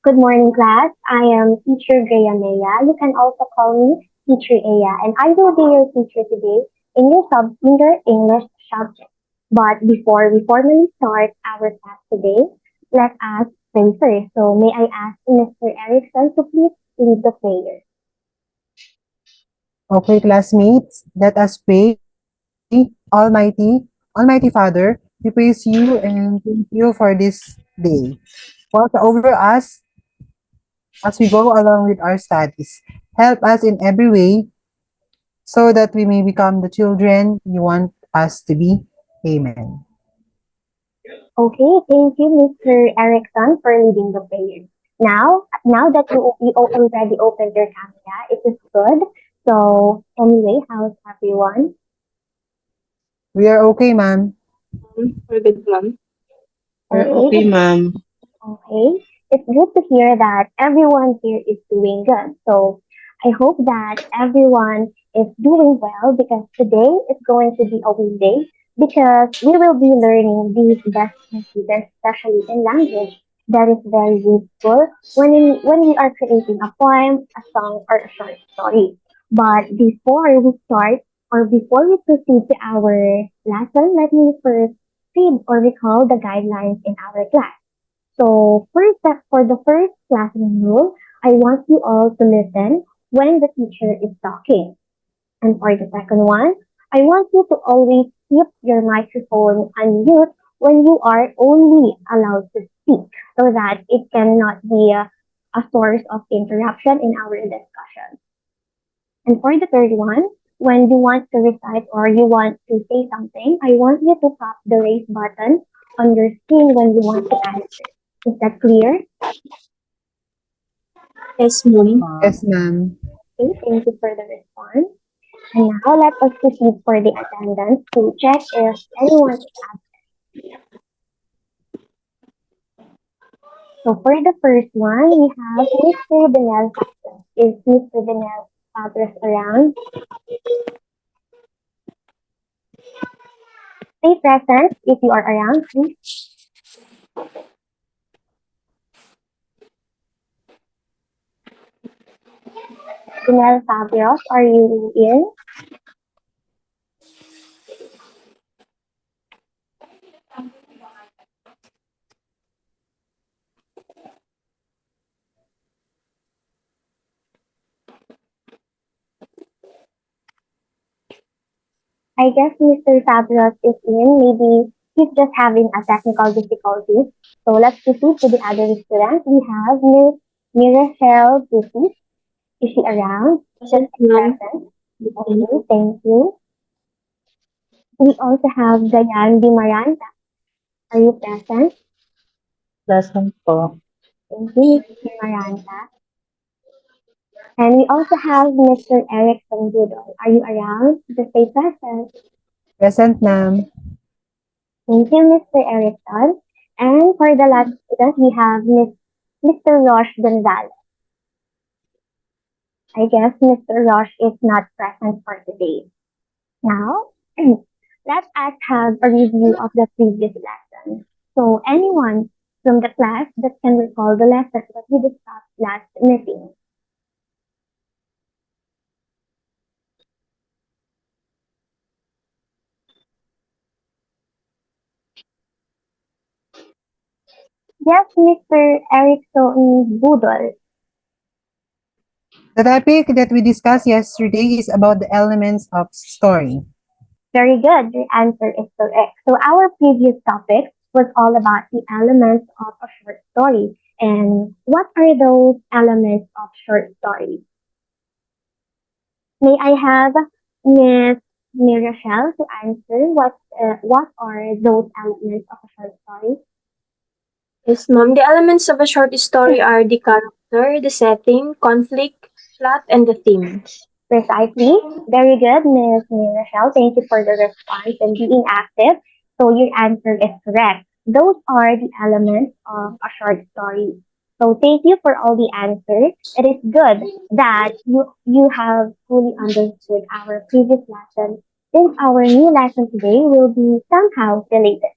Good morning, class. I am teacher Mhea. You can also call me teacher Aya, and I will be your teacher today in your English subject. But before we formally start our class today, let us pray first. So may I ask Mr. Erickson to please lead the prayer. Okay, classmates, let us pray. Almighty Father, we praise you and thank you for this day. Watch over us as we go along with our studies. Help us in every way so that we may become the children you want us to be. Amen. Okay, thank you, Mr. Erickson, for leading the prayer. Now that you already opened your camera, it is good. So anyway, how's everyone? We are okay, ma'am. We're good, ma'am. We're Okay, okay, ma'am. okay. It's good to hear that everyone here is doing good. So I hope that everyone is doing well because today is going to be a win day because we will be learning these best procedures, especially in language that is very useful when we are creating a poem, a song, or a short story. But before we start or before we proceed to our lesson, let me first read or recall the guidelines in our class. So for the first classroom rule, I want you all to listen when the teacher is talking. And for the second one, I want you to always keep your microphone unmute when you are only allowed to speak so that it cannot be a source of interruption in our discussion. And for the third one, when you want to recite or you want to say something, I want you to tap the raise button on your screen when you want to answer. Is that clear? Yes, Yes, ma'am. ma'am. Okay, thank you for the response. And now let us proceed for the attendance to check if anyone is absent. So for the first one, we have Mr. Benel Santos. Is Mr. Benel Santos around? Stay present if you are around, please. Benel Fabios, are you in? I guess Mr. Fabios is in. Maybe he's just having a technical difficulties. So let's proceed to the other students. We have Miss Mirachelle Duty. Is she around? Just Present, ma'am. present. Okay, thank you. We also have Diane Dimaranta. Are you present? Present po. Thank you, Miss Dimaranta. And we also have Mr. Erickson Budol. Are you around? Just stay present. Present, ma'am. Thank you, Mr. Erickson. And for the last student, we have Mr. Rosh Gonzalez. I guess Mr. Rosh is not present for today. Now, let us have a review of the previous lesson. So anyone from the class that can recall the lesson that we discussed last meeting. Yes, Mr. Erickson Budol. The topic that we discussed yesterday is about the elements of story. Very good. Your answer is correct. So our previous topic was all about the elements of a short story. And what are those elements of short story? May I have Miss Mirachelle to answer what are those elements of a short story? Yes, ma'am. The elements of a short story are the character, the setting, conflict, plot, and the theme. Precisely. Very good, Miss Mirachelle. Thank you for the response and being active. So your answer is correct. Those are the elements of a short story. So thank you for all the answers. It is good that you have fully understood our previous lesson since our new lesson today will be somehow related.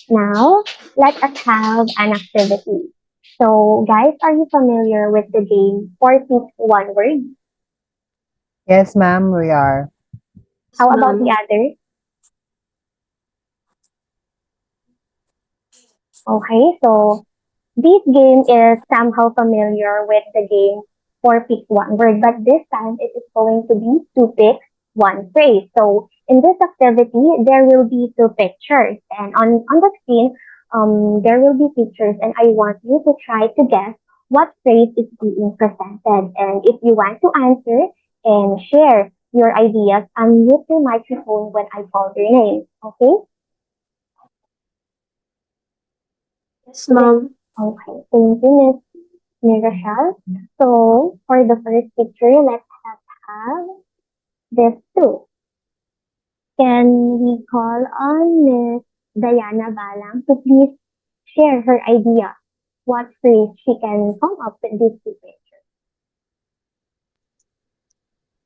Now, let us have an activity. So, guys, are you familiar with the game Four Pick One Word? Yes, ma'am, we are. Yes, How about the ma'am. others? Okay, so this game is somehow familiar with the game Four Pick One Word, but this time it is going to be Two Pick One Phrase. So in this activity, there will be two pictures, and on the screen, there will be pictures, and I want you to try to guess what phrase is being presented. And if you want to answer and share your ideas, unmute your microphone when I call your name. Okay? Yes, ma'am. Okay. Thank you, Miss Mirashal. So for the first picture, let's have this two. Can we call on Miss Diana Balang to please share her idea? What phrase she can come up with this two pictures?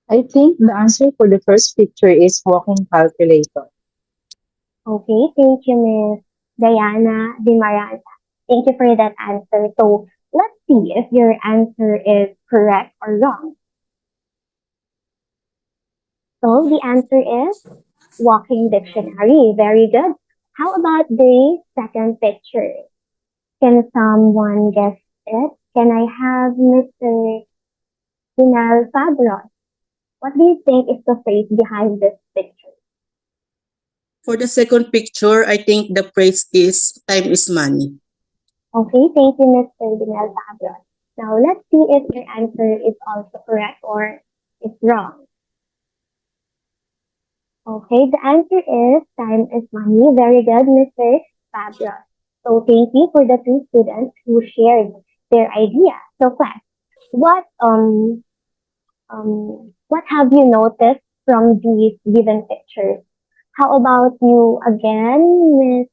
I think the answer for the first picture is walking calculator. Okay, thank you, Miss Diana Dimaranta. Thank you for that answer. So let's see if your answer is correct or wrong. So the answer is walking dictionary. Very good. How about the second picture? Can someone guess it? Can I have Mr. Pinal Fabros? What do you think is the phrase behind this picture? For the second picture, I think the phrase is time is money. Okay, thank you, Mr. Pinal Fabros. Now let's see if your answer is also correct or it's wrong. Okay, the answer is time is money. Very good, Mr. Fabros. So thank you for the two students who shared their idea. So class, what what have you noticed from these given pictures? How about you again, Miss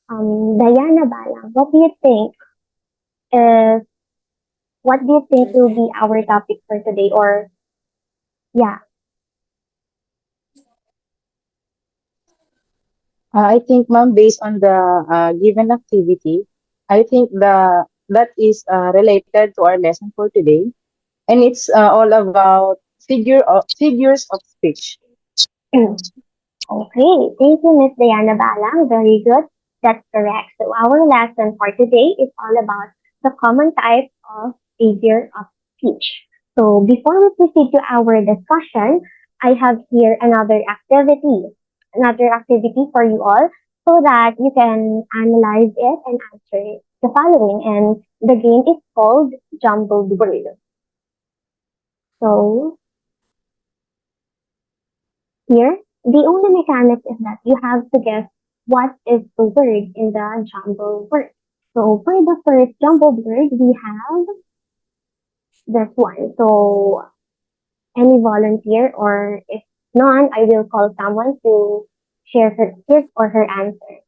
Diana Balang? Is what do you think will be our topic for today? Or yeah, I think, ma'am, based on the given activity, I think that is related to our lesson for today, and it's all about figures of speech. okay. Thank you, Miss Diana Balang. Very good. That's correct. So our lesson for today is all about the common types of figure of speech. So before we proceed to our discussion, I have here another activity for you all so that you can analyze it and answer the following. And the game is called Jumbled Word. So here, the only mechanic is that you have to guess what is the word in the jumbled word. So for the first jumbled word, we have this one. So any volunteer or if none, I will call someone to share his or her answer.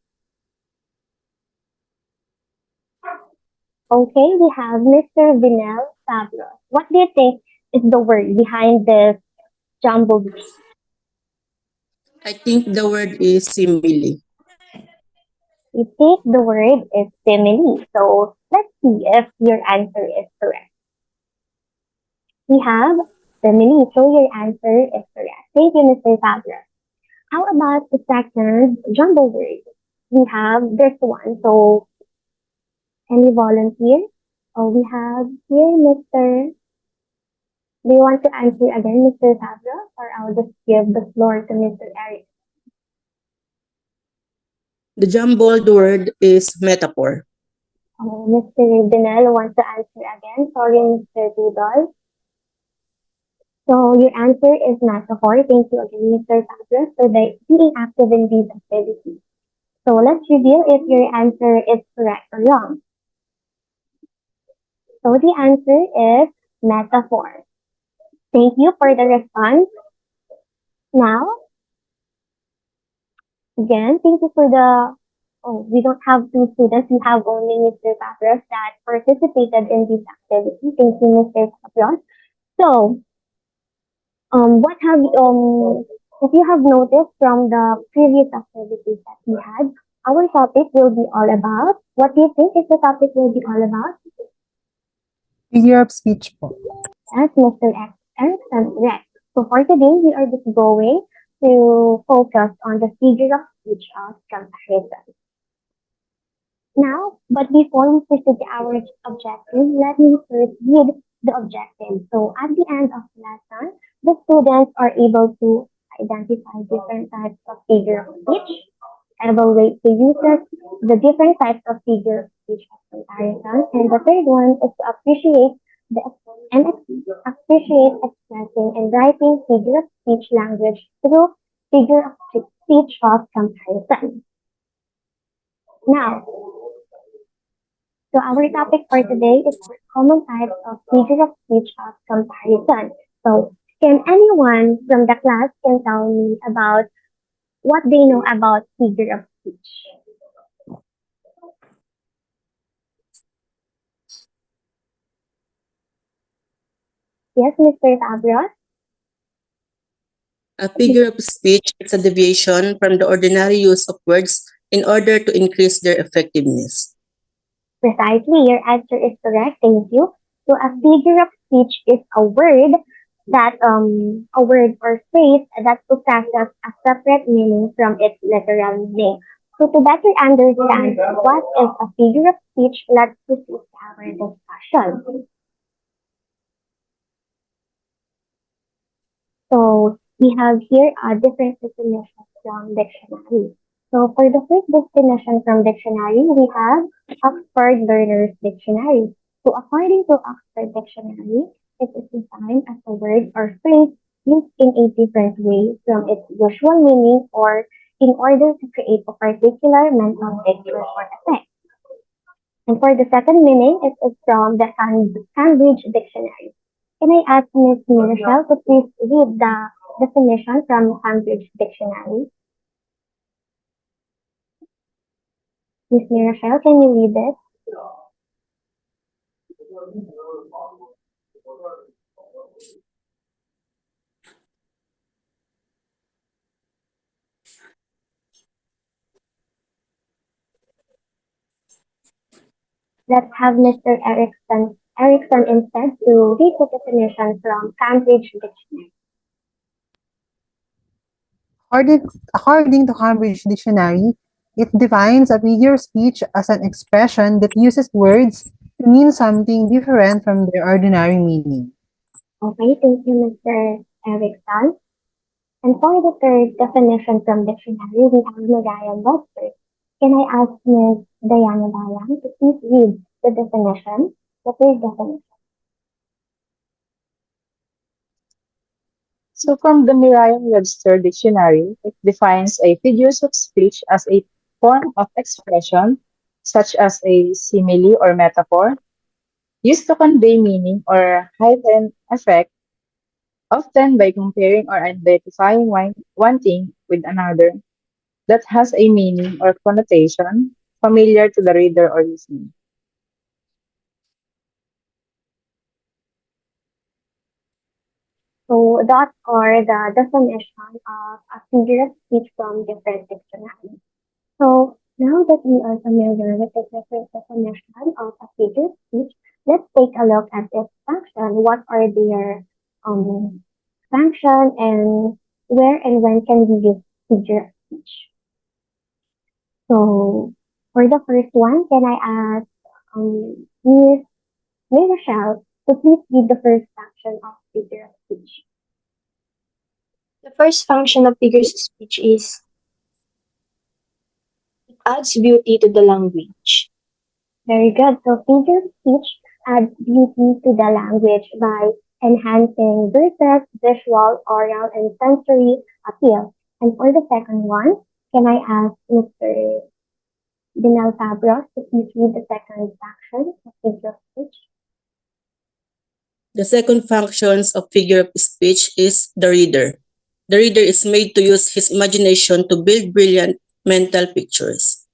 Okay, we have Mr. Vinel Fabros. What do you think is the word behind this jumbled word? I think the word is simile. You think the word is simile. So let's see if your answer is correct. We have simile, so your answer is correct. Thank you, Mr. Fabio. How about the second jumble word? We have this one. So, any volunteer? Oh, we have here Mr. Do you want to answer again, Mr. Fabio, or I'll just give the floor to Mr. Eric? The jumbled word is metaphor. Oh, Mr. Binel wants to answer again. Sorry, Mr. Tudor. So your answer is metaphor. Thank you again, Mr. Fabio, for being active in these activities. So let's reveal if your answer is correct or wrong. So the answer is metaphor. Thank you for the response. Now, again, thank you for the, oh, we don't have two students. We have only Mr. Papros that participated in this activity. Thank you, Mr. Papros. So, what have, if you have noticed from the previous activities that we had, Our topic will be all about, what do you think is the topic will be all about? Figure of speech po. As Mr. X Erickson correct. So for today, we are just going to focus on the figure of speech of comparison. Now, but before we proceed to our objective, let me first read the objective. So at the end of the lesson, the students are able to identify different types of figure of speech, evaluate the uses, the different types of figure of speech of comparison, and the third one is to appreciate the and appreciate expressing and writing figure of speech language through figure of speech of comparison. Now, so our topic for today is common types of figure of speech of comparison. So can anyone from the class can tell me about what they know about figure of speech? Yes, Mr. Fabio? A figure of speech is a deviation from the ordinary use of words in order to increase their effectiveness. Precisely, your answer is correct. Thank you. So a figure of speech is a word or phrase that possesses a separate meaning from its literal meaning. So to better understand what is a figure of speech, let's proceed to our discussion. So we have here a different definition from dictionary. So for the first definition from dictionary, we have Oxford Learner's Dictionary. So according to Oxford Dictionary, it is defined as a word or phrase used in a different way from its usual meaning or in order to create a particular mental picture or effect. And for the second meaning, it is from the Cambridge Dictionary. Can I ask Ms. Michelle to please read the definition from Cambridge Dictionary? Ms. Michelle, can you read it? Let's have Mr. Erickson instead to read the definition from Cambridge Dictionary. According to Cambridge Dictionary, it defines a figure of speech as an expression that uses words to mean something different from their ordinary meaning. Okay, thank you, Mr. Erickson. And for the third definition from dictionary, we have Mariah Webster. Can I ask Ms. Diana Bayan to please read the definition, the third definition? So from the Merriam-Webster dictionary, it defines a figures of speech as a form of expression, such as a simile or metaphor, used to convey meaning or heighten effect, often by comparing or identifying one thing with another that has a meaning or connotation familiar to the reader or listener. So that are the definition of a figure of speech from different dictionaries. So now that we are familiar with the different definition of a figure of speech, let's take a look at its function. What are their function and where and when can we use figure of speech? So for the first one, can I ask Miss Michelle to please read the first function of figure of speech? The first function of figures of speech is it adds beauty to the language. Very good. So figure of speech adds beauty to the language by enhancing verses, visual, oral, and sensory appeal. And for the second one, can I ask Mr. Binal Fabros to please read the second section of figure of speech? The second functions of figure of speech is the reader. The reader is made to use his imagination to build brilliant mental pictures.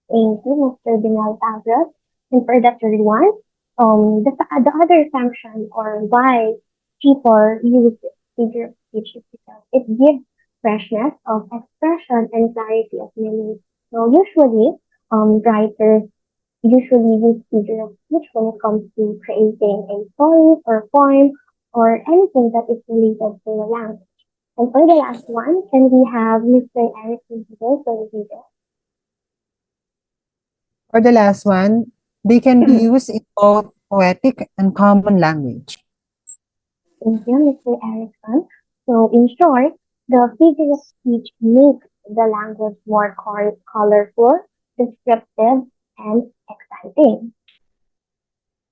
Thank you, Mr. Binal Fabros. And for the third one, the other function or why people use figure of speech is because it gives freshness of expression and clarity of meaning So usually, writers usually use figure of speech when it comes to creating a story or poem or anything that is related to a language. And for the last one, can we have Mr. Eric here for the video? For the last one, they can be used in both poetic and common language. Thank you, Mr. Erickson. So, in short, the figure of speech makes the language more colorful, descriptive, and exciting.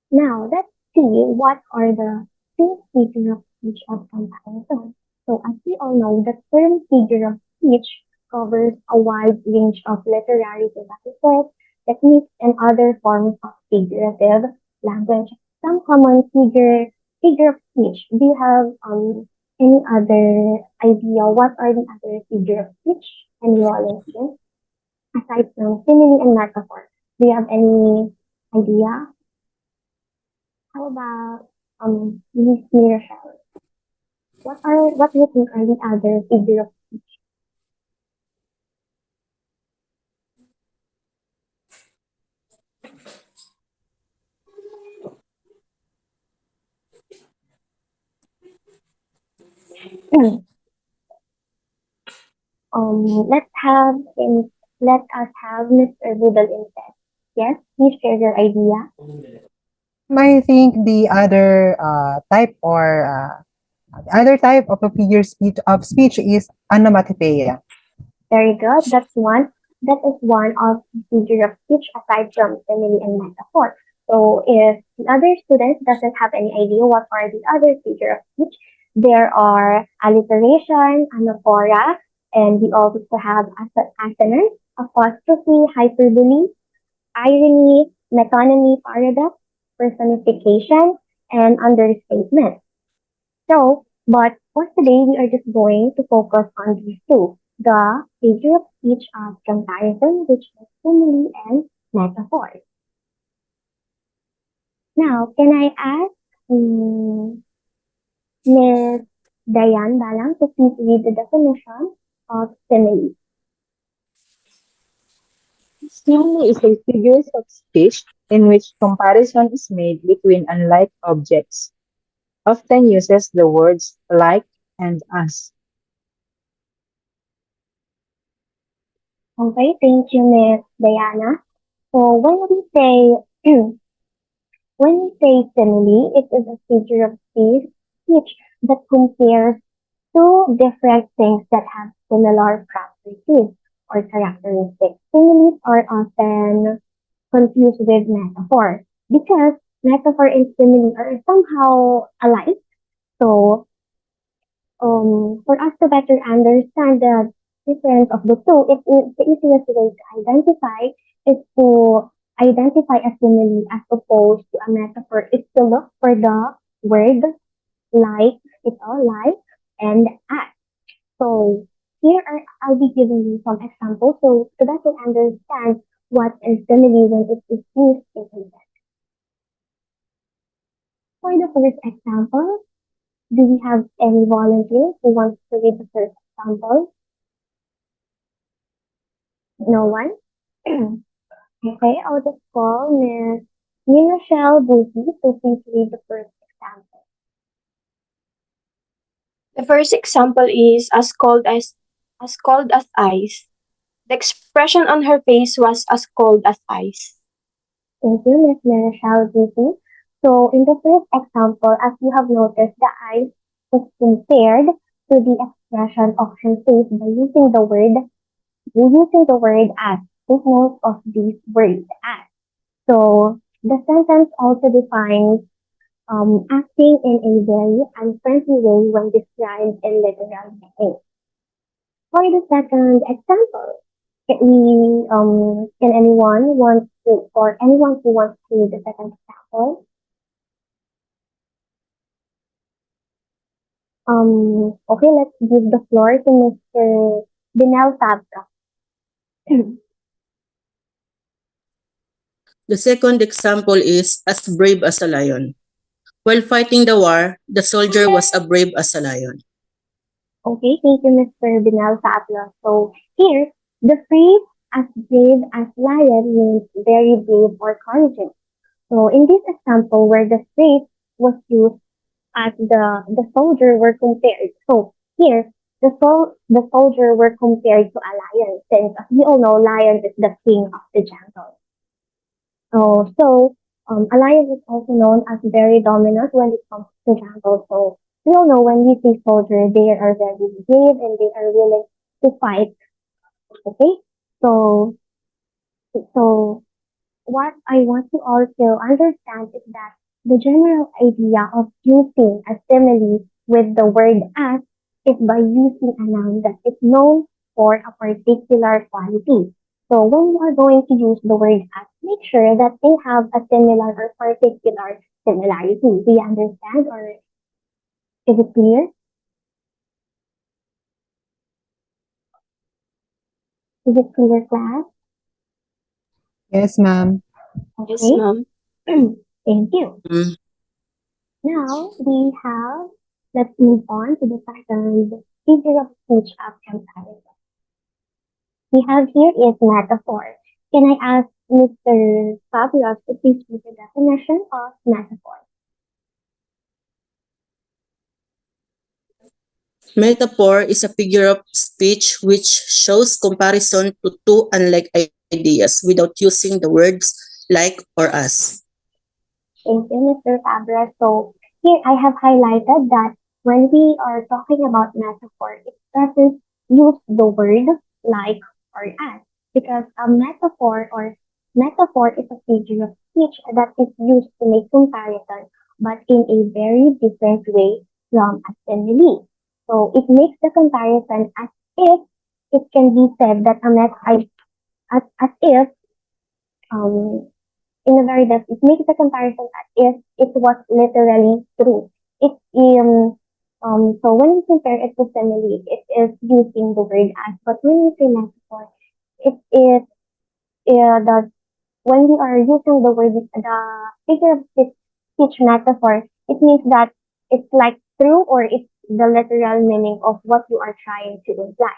Now, let's see what are the two figure of speech of comparison. So, as we all know, the term figure of speech covers a wide range of literary devices, techniques, and other forms of figurative language. Some common figure of speech. Do you have any other idea what are the other figure of speech? Any volunteers aside from simile and metaphor? Do you have any idea? How about Miss Michelle? What do you think are the other figure of let's have in let us have Mr. Doodle instead. Yes, please share your idea. I think the other type of a figure speech is onomatopoeia. Very good. That's one. That is one of the figure of speech aside from simile and metaphor. So if the other students doesn't have any idea what are the other figure of speech, there are alliteration, anaphora, and we also have assonance, apostrophe, hyperbole, irony, metonymy, paradox, personification, and understatement. So, but for today, we are just going to focus on these two, the figure of speech of comparison, which is simile and metaphor. Now, can I ask Ms. Diane Balang to please read the definition of simile? Simile is a figure of speech in which comparison is made between unlike objects. Often uses the words like and as. Okay, thank you, Ms. Diana. So when we say simile, it is a figure of speech that compares two different things that have similar properties or characteristics. Similes are often confused with metaphor because metaphor and simile are somehow alike. So, for us to better understand the difference of the two, it is the easiest way to identify is to identify a simile as opposed to a metaphor is to look for the word like, it's all like, and at. So here I'll be giving you some examples so that you understand what is simile when it is used in a sentence. For the first example, do we have any volunteers who wants to read the first example? No one? Okay, I'll just call Miss Michelle Booty to please read the first example. The first example is as cold as ice. The expression on her face was as cold as ice. Thank you, Miss Michelle Booty. So in the first example, as you have noticed, the eyes is compared to the expression of her face by using the word as. Take note of these words as. So the sentence also defines acting in a very unfriendly way when described in literal meaning. For the second example, can anyone want to or anyone who wants to read the second example? Okay, let's give the floor to Mr. Binel Fabra. The second example is as brave as a lion. While fighting the war, the soldier was as brave as a lion. Okay, thank you, Mr. Binel Fabra. So here, the phrase as brave as lion means very brave or courageous. So in this example where the phrase was used as the soldier were compared. So here the soldier were compared to a lion since as we all know lion is the king of the jungle. A lion is also known as very dominant when it comes to jungle. So we all know when we see soldiers, they are very brave and they are willing to fight. Okay, so so what I want you all to understand is that the general idea of using a simile with the word as is by using a noun that is known for a particular quality. So when you are going to use the word as, make sure that they have a similar or particular similarity. Do you understand or is it clear? Is it clear, class? Yes, ma'am. Yes, Okay. ma'am. Thank you. Mm. Now we have, let's move on to the second figure of speech of comparison. We have here is metaphor. Can I ask Mr. Fabulous to please give the definition of metaphor? Metaphor is a figure of speech which shows comparison to two unlike ideas without using the words like or as. Thank you, Mr. Fabulous. So here I have highlighted that when we are talking about metaphor, it doesn't use the word like or as because a metaphor is a figure of speech that is used to make comparison, but in a very different way from a simile. So it makes the comparison as if it can be said that as if um in a very depth, it makes the comparison as if it was literally true. It so when we compare it to simile, it is using the word as, but when we say metaphor, it is the when we are using the word the figure of speech metaphor, it means that it's like true or it's the literal meaning of what you are trying to imply.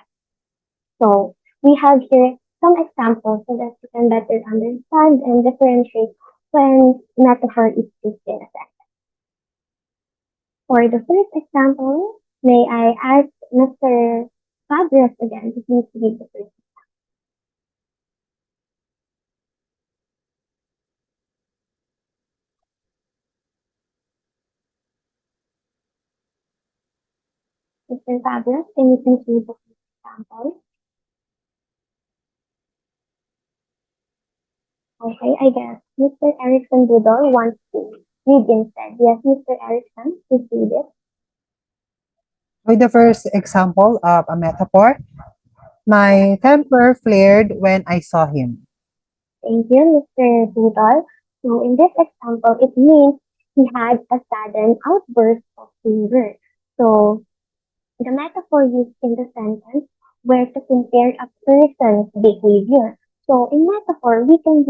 So we have here some examples so that you can better understand and differentiate when metaphor is used in a sentence. For the first example, may I ask Mr. Fabres again to please read the first. Mr. Fabres, can you please read the first example? Okay, I guess Mr. Erickson Budol wants to read instead. Yes, Mr. Erickson, please read it. With the first example of a metaphor, my temper flared when I saw him. Thank you, Mr. Budol. So in this example, it means he had a sudden outburst of anger. So the metaphor used in the sentence where to compare a person's behavior. So in metaphor we can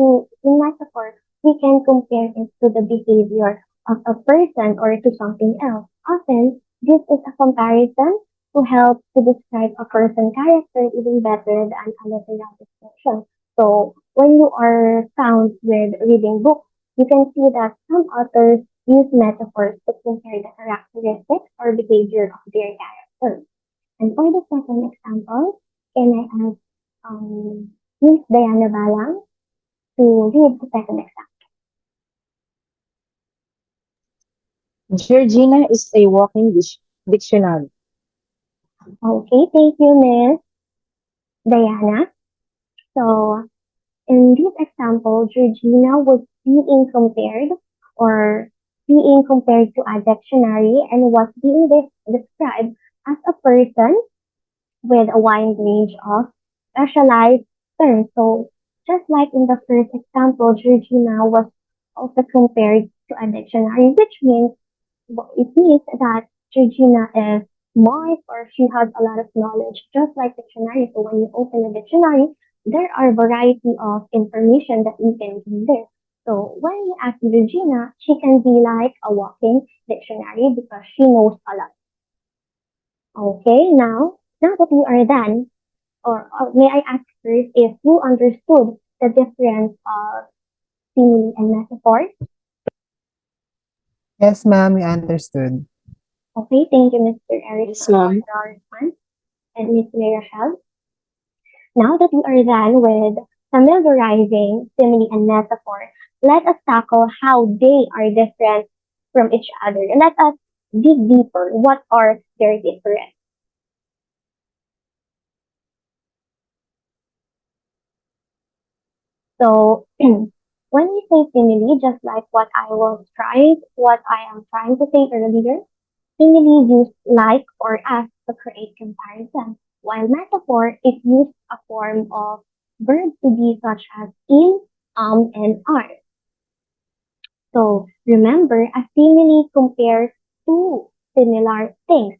compare it to the behavior of a person or to something else. Often this is a comparison to help to describe a person's character even better than a literal description. So when you are found with reading books, you can see that some authors use metaphors to compare the characteristics or behavior of their characters. And for the second example, can I ask Miss Diana Balang to read the second example? Georgina is a walking dictionary. Okay, thank you, Miss Diana. So in this example, Georgina was being compared or being compared to a dictionary and was being described as a person with a wide range of specialized terms. So just like in the first example, Georgina was also compared to a dictionary, which means it means that Georgina is smart or she has a lot of knowledge, just like dictionary. So when you open a dictionary, there are a variety of information that you can read there. So when you ask Georgina, she can be like a walking dictionary because she knows a lot. Okay, now that we are done or may I ask first if you understood the difference of simile and metaphor? Yes, ma'am, we understood. Okay, thank you, Mr. Yes, Erickson, for ma'am. the response, and Ms. Rachel. Now that we are done with familiarizing simile and metaphor, let us tackle how they are different from each other. Let us dig deeper. What are their difference? So, when we say simile, just like what I am trying to say earlier, simile use like or as to create comparison, while metaphor is used a form of verb to be such as in, and are. So remember, a simile compares two similar things,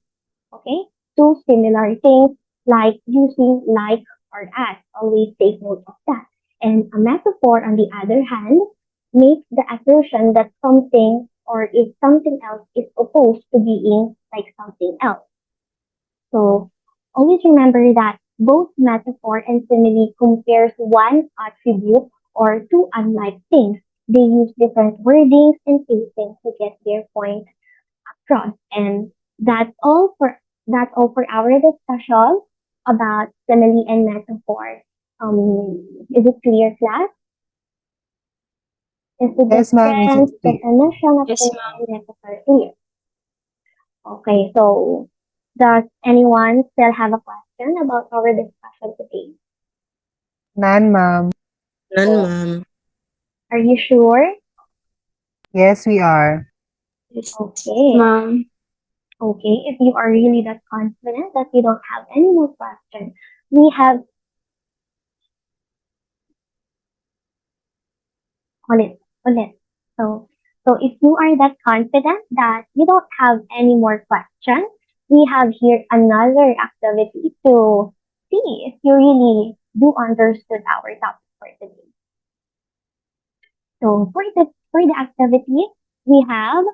okay? Two similar things like using like or as. Always take note of that. And a metaphor, on the other hand, makes the assertion that something or if something else is opposed to being like something else. So always remember that both metaphor and simile compares one attribute or two unlike things. They use different wordings and phrasing to get their point across. And that's all for our discussion about simile and metaphor. Is it clear, class? Is the Yes, ma'am, it is difference clear. definition of Yes, simile ma'am. and metaphor clear? Okay, so does anyone still have a question about our discussion today? None, ma'am. None, ma'am. Are you sure? Yes, we are. Yes, Okay. ma'am. Okay, if you are really that confident that you don't have any more questions, we have ulit, ulit. So, so if you are that confident that you don't have any more questions, we have here another activity to see if you really do understood our topic for today. So for the activity, we have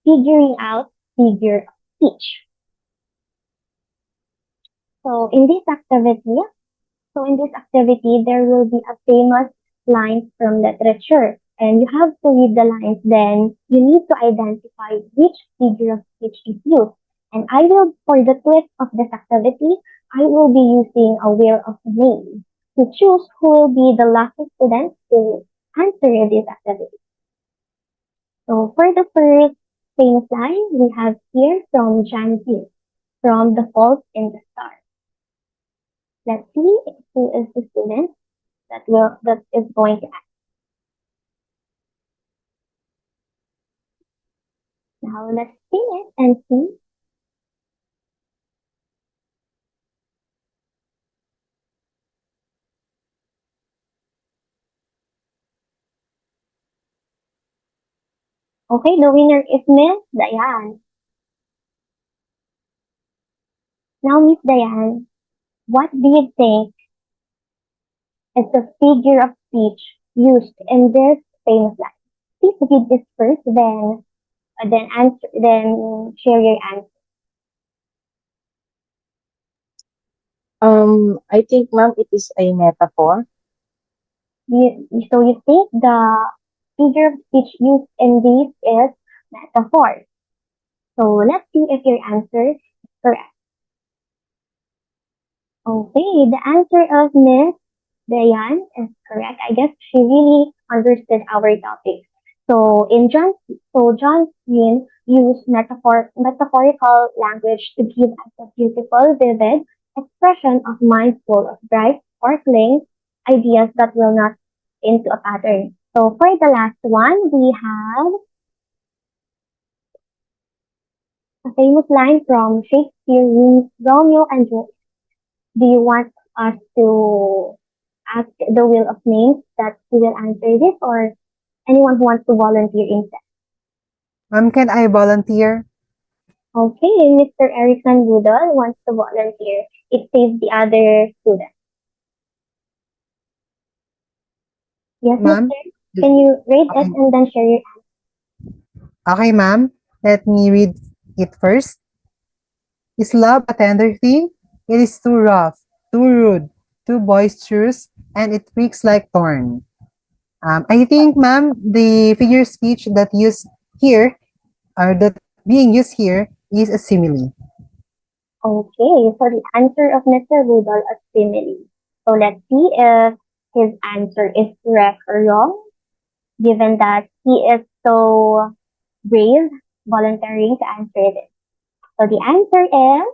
figuring out figure of speech. So in this activity, there will be a famous line from literature, and you have to read the lines. Then you need to identify which figure of speech is used. And I will, for the twist of this activity, I will be using a wheel of names to choose who will be the lucky student to answer this activity. So for the first famous line, we have here from John Hughes, from The Fault in the Stars. Let's see who is the student that is going to ask. Now let's see it and see. Okay, the winner is Miss Diane. Now, Miss Diane, what do you think is the figure of speech used in this famous line? Please read this first, then share your answer. I think, ma'am, it is a metaphor. So you think the figure of speech used in this is metaphor. So let's see if your answer is correct. Okay, the answer of Miss Diane is correct. I guess she really understood our topic. So John Green used metaphorical language to give us a beautiful, vivid expression of minds full of bright, sparkling ideas that will not into a pattern. So for the last one, we have a famous line from Shakespeare's Romeo and Juliet. Do you want us to ask the wheel of names that who will answer this, or anyone who wants to volunteer instead? Ma'am, can I volunteer? Okay, Mr. Erickson Budol wants to volunteer. It saves the other student. Yes, Ma'am? Mister. Can you rate it Okay, and then share your okay, ma'am. Let me read it first. Is love a tender thing? It is too rough. too rude, too boisterous, and it pricks like thorn. I think, ma'am, the figure speech that used here, or that being used here, is a simile. Okay, so the answer of Mr. Rudol is simile. So let's see if his answer is correct or wrong, given that he is so brave, volunteering to answer this. So the answer is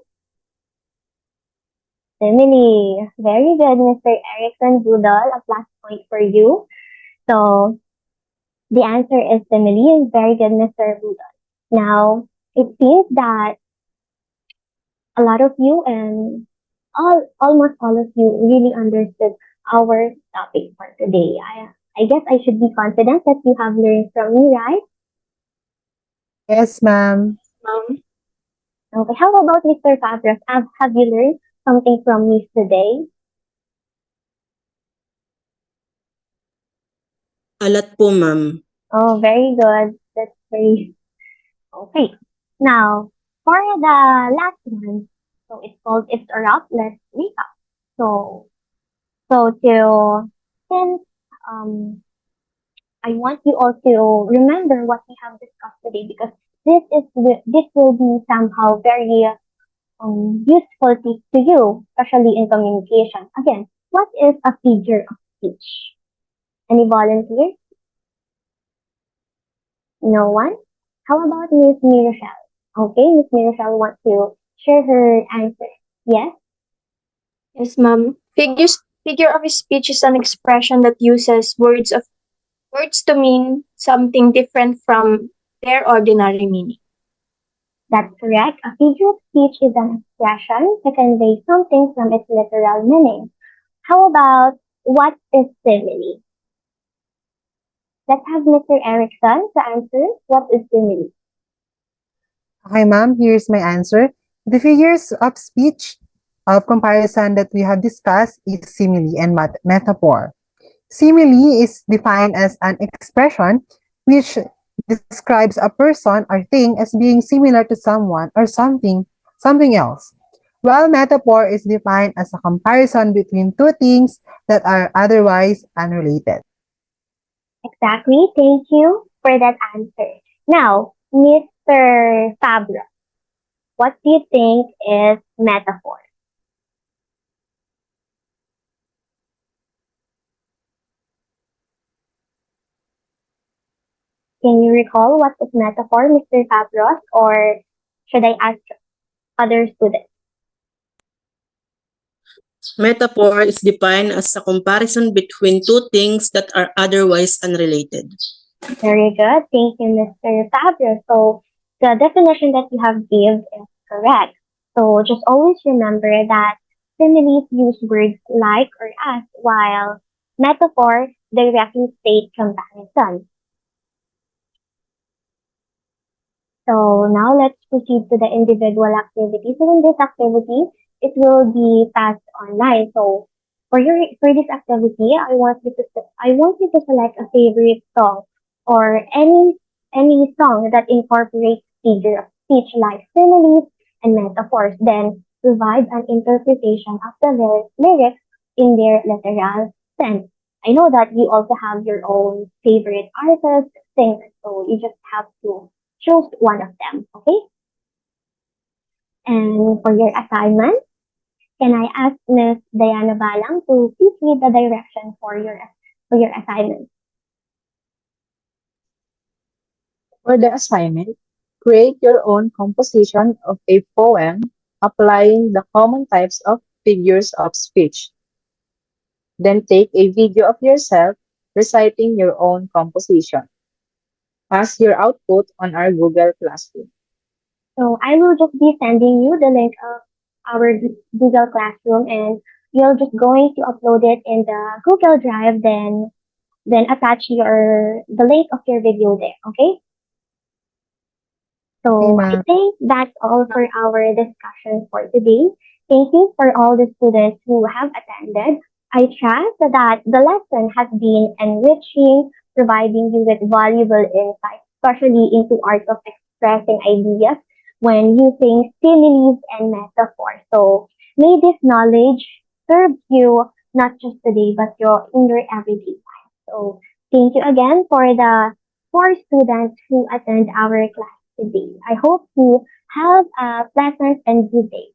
simile. Very good, Mr. Erickson Rudol. A plus point for you. So the answer is simile. Very good, Mr. Rudol. Now, it seems that a lot of you and almost all of you really understood our topic for today. I guess I should be confident that you have learned from me, right? Yes, ma'am. Ma'am. Okay, how about Mr. Fabros? Have you learned something from me today? Alat po, ma'am. Oh, very good. That's very okay. Now, for the last one, so it's called It's a Wrap. Let's recap. So, so since um I want you all to remember what we have discussed today because this will be somehow very useful to you, especially in communication. Again, what is a figure of speech? Any volunteers? No one? How about Miss Mirochelle? Okay, Miss Mirochelle wants to share her answer. Yes? Yes, ma'am. Figure of speech is an expression that uses words to mean something different from their ordinary meaning. That's correct. A figure of speech is an expression to convey something from its literal meaning. How about what is simile? Let's have Mr. Erickson to answer what is simile. Hi, ma'am. Here's my answer. The figures of speech of comparison that we have discussed is simile and metaphor. Simile is defined as an expression which describes a person or thing as being similar to someone or something else. While metaphor is defined as a comparison between two things that are otherwise unrelated. Exactly. Thank you for that answer. Now, Mr. Fabro, what do you think is metaphor? Can you recall what is metaphor, Mr. Fabros, or should I ask other students? Metaphor is defined as a comparison between two things that are otherwise unrelated. Very good. Thank you, Mr. Fabro. So the definition that you have given is correct. So just always remember that similes use words like or as, while metaphor directly state comparison. So now let's proceed to the individual activity. So in this activity, it will be passed online. So for this activity, I want you to select a favorite song or any song that incorporates figure of speech like similes and metaphors. Then provide an interpretation of the lyrics in their literal sense. I know that you also have your own favorite artists, singers, so you just have to choose one of them, okay? And for your assignment, can I ask Miss Diana Balang to please read the direction for your assignment? For the assignment, create your own composition of a poem applying the common types of figures of speech. Then take a video of yourself reciting your own composition. Pass your output on our Google Classroom. So I will just be sending you the link of our Google Classroom, and you're just going to upload it in the Google Drive, then attach the link of your video there, okay? Okay, So I ma'am. think that's all for our discussion for today. Thank you for all the students who have attended. I trust that the lesson has been enriching, providing you with valuable insights, especially into art of expressing ideas when using similes and metaphors. So may this knowledge serves you not just today but your in your everyday life. So thank you again for the four students who attend our class today. I hope you have a pleasant and good day.